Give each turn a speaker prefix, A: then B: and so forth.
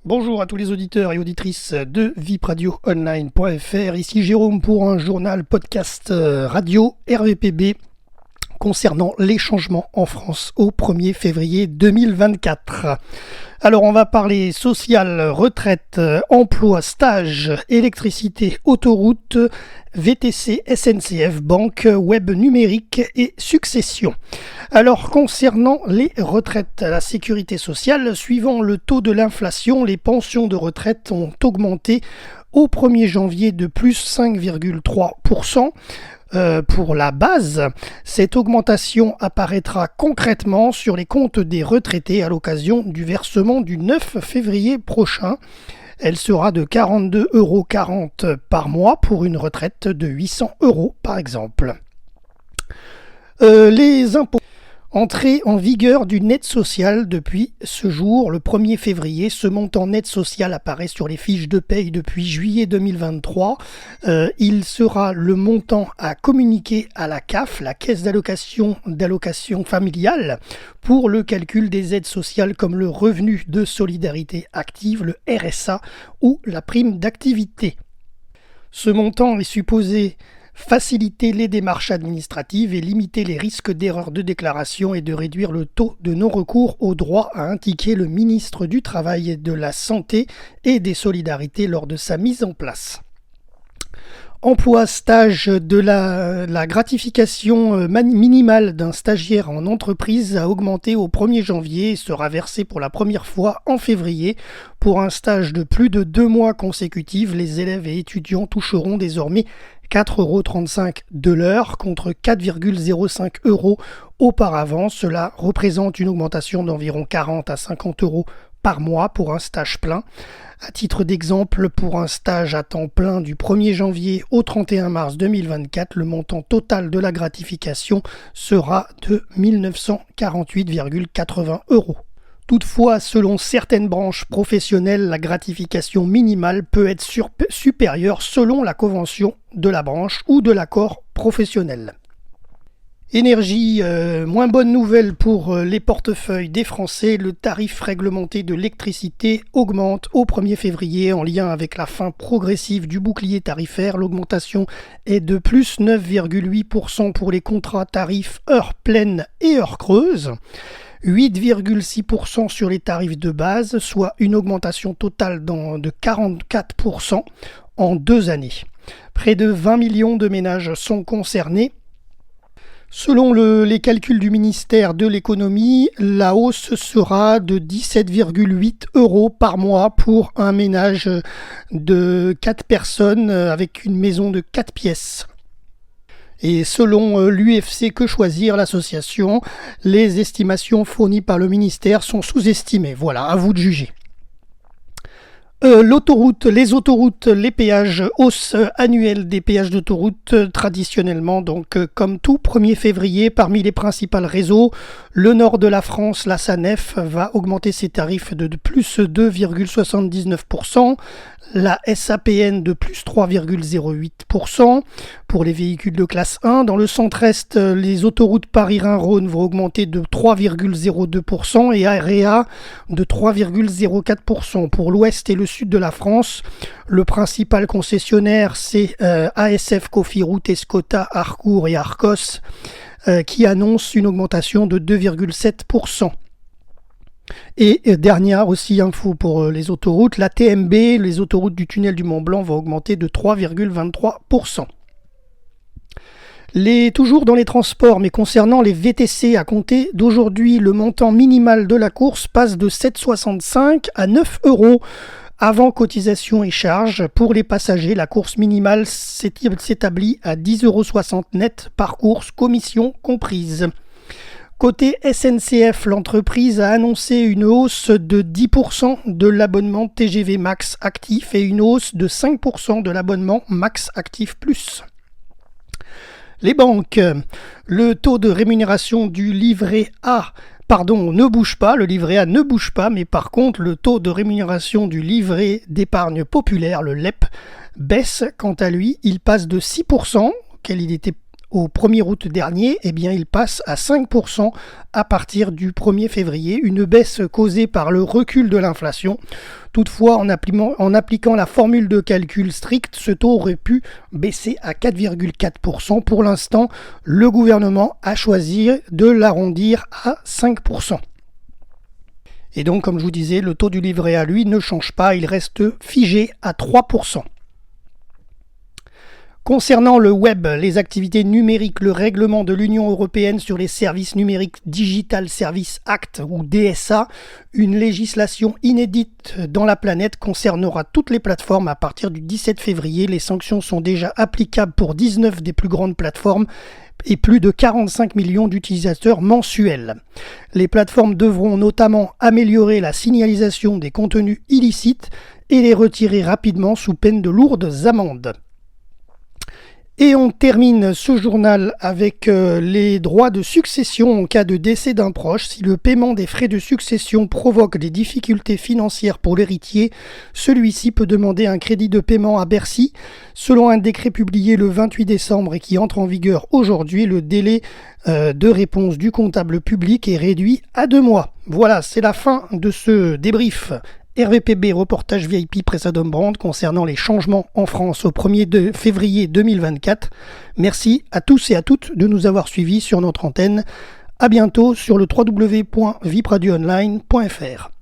A: Bonjour à tous les auditeurs et auditrices de vipradioonline.fr. Ici Jérôme pour un journal podcast radio RVPB concernant les changements en France au 1er février 2024. Alors on va parler social, retraite, emploi, stage, électricité, autoroute, VTC, SNCF, banque, web numérique et succession. Alors concernant les retraites, la sécurité sociale, suivant le taux de l'inflation, les pensions de retraite ont augmenté au 1er janvier de plus 5,3%. Pour la base, cette augmentation apparaîtra concrètement sur les comptes des retraités à l'occasion du versement du 9 février prochain. Elle sera de 42,40 € par mois pour une retraite de 800 € par exemple. Les impôts. Entrée en vigueur du net social depuis ce jour, le 1er février. Ce montant net social apparaît sur les fiches de paye depuis juillet 2023. Il sera le montant à communiquer à la CAF, la Caisse d'allocation familiale, pour le calcul des aides sociales comme le revenu de solidarité active, le RSA ou la prime d'activité. Ce montant est supposé faciliter les démarches administratives et limiter les risques d'erreur de déclaration et de réduire le taux de non-recours au droit, a indiqué le ministre du Travail et de la Santé et des Solidarités lors de sa mise en place. Emploi, stage, de la gratification minimale d'un stagiaire en entreprise a augmenté au 1er janvier et sera versée pour la première fois en février. Pour un stage de plus de 2 mois consécutifs, les élèves et étudiants toucheront désormais 4,35 € de l'heure contre 4,05 € auparavant. Cela représente une augmentation d'environ 40 à 50 € par mois pour un stage plein. À titre d'exemple, pour un stage à temps plein du 1er janvier au 31 mars 2024, le montant total de la gratification sera de 1 948,80 €. Toutefois, selon certaines branches professionnelles, la gratification minimale peut être supérieure selon la convention de la branche ou de l'accord professionnel. Énergie, moins bonne nouvelle pour les portefeuilles des Français. Le tarif réglementé de l'électricité augmente au 1er février en lien avec la fin progressive du bouclier tarifaire. L'augmentation est de plus 9,8% pour les contrats tarifs heure pleine et heure creuse. 8,6% sur les tarifs de base, soit une augmentation totale de 44% en 2 années. Près de 20 millions de ménages sont concernés. Selon les calculs du ministère de l'économie, la hausse sera de 17,8 € par mois pour un ménage de 4 personnes avec une maison de 4 pièces. Et selon l'UFC Que Choisir, l'association, les estimations fournies par le ministère sont sous-estimées. Voilà, à vous de juger. Les autoroutes, les péages, hausse annuelle des péages d'autoroute traditionnellement, donc comme tout 1er février, parmi les principaux réseaux, le nord de la France, la SANEF, va augmenter ses tarifs de plus 2,79%, la SAPN de plus 3,08% pour les véhicules de classe 1. Dans le centre-est, les autoroutes Paris-Rhin-Rhône vont augmenter de 3,02% et AREA de 3,04%. Pour l'ouest et le sud de la France, le principal concessionnaire, c'est ASF Cofiroute, Escota, Harcourt et Arcos qui annoncent une augmentation de 2,7%. Et dernière aussi info pour les autoroutes, la TMB, les autoroutes du tunnel du Mont-Blanc vont augmenter de 3,23%. Toujours dans les transports, mais concernant les VTC, à compter d'aujourd'hui, le montant minimal de la course passe de 7,65 à 9 € avant cotisation et charges. Pour les passagers, la course minimale s'établit à 10,60 € net par course, commission comprise. Côté SNCF, l'entreprise a annoncé une hausse de 10% de l'abonnement TGV Max Actif et une hausse de 5% de l'abonnement Max Actif Plus. Les banques, le taux de rémunération du livret A ne bouge pas, le livret A ne bouge pas, mais par contre le taux de rémunération du livret d'épargne populaire, le LEP, baisse. Quant à lui, il passe de 6%, auquel il était au 1er août dernier, eh bien, il passe à 5% à partir du 1er février, une baisse causée par le recul de l'inflation. Toutefois, en appliquant la formule de calcul stricte, ce taux aurait pu baisser à 4,4%. Pour l'instant, le gouvernement a choisi de l'arrondir à 5%. Et donc, comme je vous disais, le taux du livret A, lui, ne change pas, il reste figé à 3%. Concernant le web, les activités numériques, le règlement de l'Union européenne sur les services numériques Digital Services Act ou DSA, une législation inédite dans la planète, concernera toutes les plateformes à partir du 17 février. Les sanctions sont déjà applicables pour 19 des plus grandes plateformes et plus de 45 millions d'utilisateurs mensuels. Les plateformes devront notamment améliorer la signalisation des contenus illicites et les retirer rapidement sous peine de lourdes amendes. Et on termine ce journal avec les droits de succession en cas de décès d'un proche. Si le paiement des frais de succession provoque des difficultés financières pour l'héritier, celui-ci peut demander un crédit de paiement à Bercy. Selon un décret publié le 28 décembre et qui entre en vigueur aujourd'hui, le délai de réponse du comptable public est réduit à 2 mois. Voilà, c'est la fin de ce débrief. RVPB, reportage VIP Presse Adam Brand concernant les changements en France au 1er février 2024. Merci à tous et à toutes de nous avoir suivis sur notre antenne. À bientôt sur le www.vipradioonline.fr.